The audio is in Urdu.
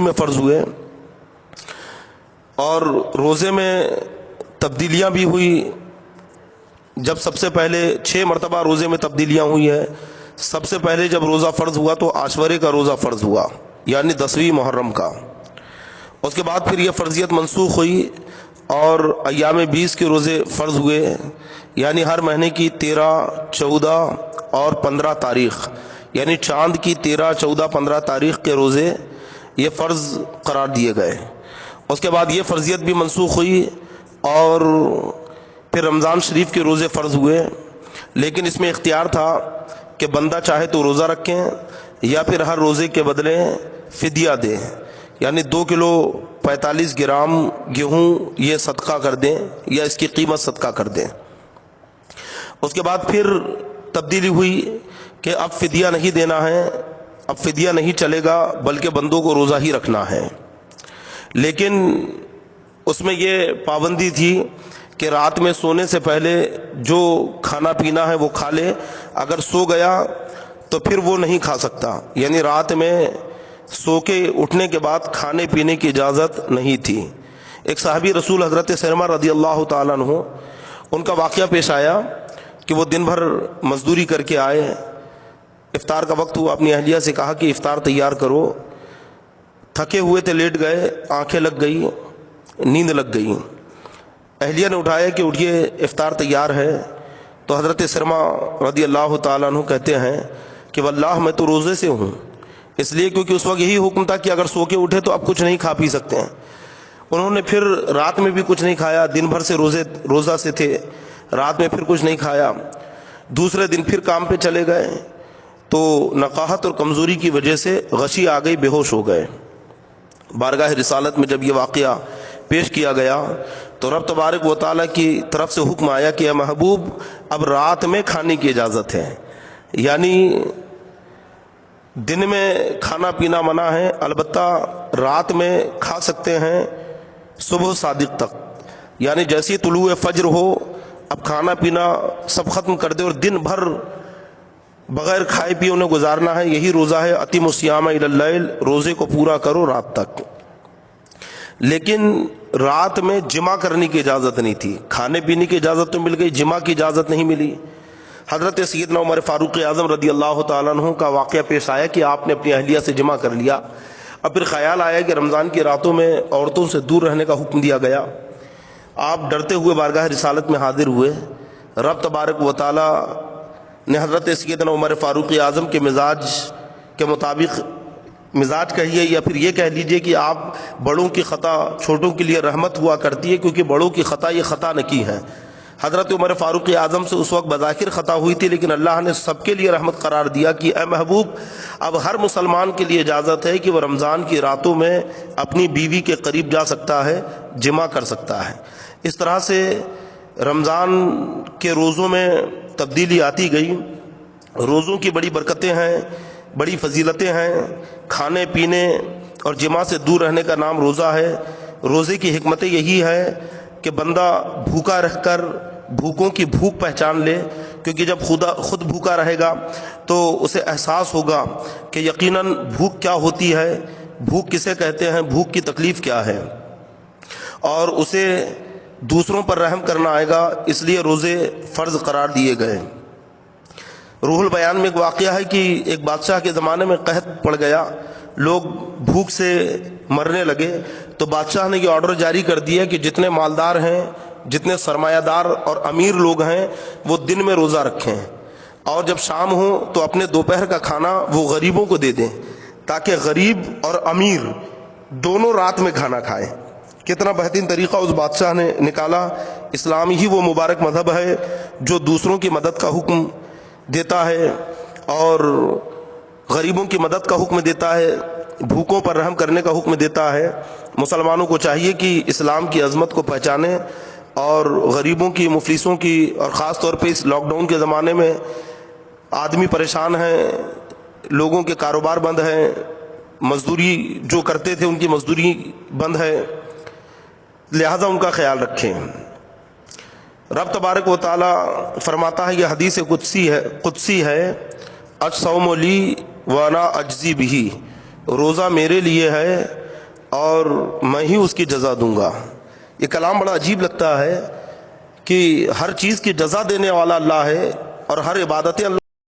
میں فرض ہوئے اور روزے میں تبدیلیاں بھی ہوئی. جب سب سے پہلے 6 مرتبہ روزے میں تبدیلیاں ہوئی ہیں. سب سے پہلے جب روزہ فرض ہوا تو عاشورے کا روزہ فرض ہوا، یعنی 10ویں محرم کا. اس کے بعد پھر یہ فرضیت منسوخ ہوئی اور ایام 20 کے روزے فرض ہوئے، یعنی ہر مہینے کی 13، 14 اور 15 تاریخ، یعنی چاند کی 13، 14، 15 تاریخ کے روزے یہ فرض قرار دیے گئے. اس کے بعد یہ فرضیت بھی منسوخ ہوئی اور پھر رمضان شریف کے روزے فرض ہوئے. لیکن اس میں اختیار تھا کہ بندہ چاہے تو روزہ رکھیں یا پھر ہر روزے کے بدلے فدیہ دیں، یعنی 2 کلو 45 گرام گیہوں یہ صدقہ کر دیں یا اس کی قیمت صدقہ کر دیں. اس کے بعد پھر تبدیلی ہوئی کہ اب فدیہ نہیں دینا ہے، اب فدیہ نہیں چلے گا بلکہ بندوں کو روزہ ہی رکھنا ہے. لیکن اس میں یہ پابندی تھی کہ رات میں سونے سے پہلے جو کھانا پینا ہے وہ کھا لے، اگر سو گیا تو پھر وہ نہیں کھا سکتا، یعنی رات میں سو کے اٹھنے کے بعد کھانے پینے کی اجازت نہیں تھی. ایک صحابی رسول حضرت سلمہ رضی اللہ تعالیٰ عنہ، ان کا واقعہ پیش آیا کہ وہ دن بھر مزدوری کر کے آئے، افطار کا وقت ہوا، اپنی اہلیہ سے کہا کہ افطار تیار کرو. تھکے ہوئے تھے، لیٹ گئے، آنکھیں لگ گئی، نیند لگ گئی. اہلیہ نے اٹھایا کہ اٹھیے افطار تیار ہے. تو حضرت سلمہ رضی اللہ تعالیٰ عنہ کہتے ہیں کہ واللہ میں تو روزے سے ہوں، اس لیے کیونکہ اس وقت یہی حکم تھا کہ اگر سو کے اٹھے تو اب کچھ نہیں کھا پی سکتے ہیں. انہوں نے پھر رات میں بھی کچھ نہیں کھایا، دن بھر سے روزہ سے تھے، رات میں پھر کچھ نہیں کھایا. دوسرے دن پھر کام پہ چلے گئے تو نقاہت اور کمزوری کی وجہ سے غشی آ گئی، بے ہوش ہو گئے. بارگاہ رسالت میں جب یہ واقعہ پیش کیا گیا تو رب تبارک و تعالیٰ کی طرف سے حکم آیا کہ اے محبوب اب رات میں کھانے کی اجازت ہے، یعنی دن میں کھانا پینا منع ہے، البتہ رات میں کھا سکتے ہیں صبح صادق تک. یعنی جیسی طلوع فجر ہو اب کھانا پینا سب ختم کر دے اور دن بھر بغیر کھائے پیے انہیں گزارنا ہے. یہی روزہ ہے، اتم الصیام الی اللیل، روزے کو پورا کرو رات تک. لیکن رات میں جمع کرنے کی اجازت نہیں تھی. کھانے پینے کی اجازت تو مل گئی، جمع کی اجازت نہیں ملی. حضرت سیدنا عمر فاروق اعظم رضی اللہ تعالیٰ عنہ کا واقعہ پیش آیا کہ آپ نے اپنی اہلیہ سے جمع کر لیا. اب پھر خیال آیا کہ رمضان کی راتوں میں عورتوں سے دور رہنے کا حکم دیا گیا. آپ ڈرتے ہوئے بارگاہ رسالت میں حاضر ہوئے. رب تبارک و تعالیٰ نے حضرت سیدنا عمر فاروق اعظم کے مزاج کے مطابق، مزاج کہیے یا پھر یہ کہہ لیجئے کہ آپ بڑوں کی خطا چھوٹوں کے لیے رحمت ہوا کرتی ہے، کیونکہ بڑوں کی خطا یہ خطا نہ کی ہے. حضرت عمر فاروق اعظم سے اس وقت بظاہر خطا ہوئی تھی، لیکن اللہ نے سب کے لیے رحمت قرار دیا کہ اے محبوب اب ہر مسلمان کے لیے اجازت ہے کہ وہ رمضان کی راتوں میں اپنی بیوی کے قریب جا سکتا ہے، جمع کر سکتا ہے. اس طرح سے رمضان کے روزوں میں تبدیلی آتی گئی. روزوں کی بڑی برکتیں ہیں، بڑی فضیلتیں ہیں. کھانے پینے اور جمع سے دور رہنے کا نام روزہ ہے. روزے کی حکمت یہی ہے کہ بندہ بھوکا رہ کر بھوکوں کی بھوک پہچان لے، کیونکہ جب خود بھوکا رہے گا تو اسے احساس ہوگا کہ یقیناً بھوک کیا ہوتی ہے، بھوک کسے کہتے ہیں، بھوک کی تکلیف کیا ہے، اور اسے دوسروں پر رحم کرنا آئے گا. اس لیے روزے فرض قرار دیے گئے. روح البیان میں ایک واقعہ ہے کہ ایک بادشاہ کے زمانے میں قحط پڑ گیا، لوگ بھوک سے مرنے لگے. تو بادشاہ نے یہ آرڈر جاری کر دیا کہ جتنے مالدار ہیں، جتنے سرمایہ دار اور امیر لوگ ہیں وہ دن میں روزہ رکھیں، اور جب شام ہو تو اپنے دوپہر کا کھانا وہ غریبوں کو دے دیں، تاکہ غریب اور امیر دونوں رات میں کھانا کھائیں. کتنا بہترین طریقہ اس بادشاہ نے نکالا. اسلام ہی وہ مبارک مذہب ہے جو دوسروں کی مدد کا حکم دیتا ہے اور غریبوں کی مدد کا حکم دیتا ہے، بھوکوں پر رحم کرنے کا حکم دیتا ہے. مسلمانوں کو چاہیے کہ اسلام کی عظمت کو پہچانیں اور غریبوں کی، مفلسوں کی، اور خاص طور پہ اس لاک ڈاؤن کے زمانے میں آدمی پریشان ہیں، لوگوں کے کاروبار بند ہیں، مزدوری جو کرتے تھے ان کی مزدوری بند ہے، لہذا ان کا خیال رکھیں. رب تبارک و تعالی فرماتا ہے، یہ حدیث قدسی ہے، الصوم لی وانا اجزی بہ، روزہ میرے لیے ہے اور میں ہی اس کی جزا دوں گا. یہ کلام بڑا عجیب لگتا ہے کہ ہر چیز کی جزا دینے والا اللہ ہے اور ہر عبادتیں اللہ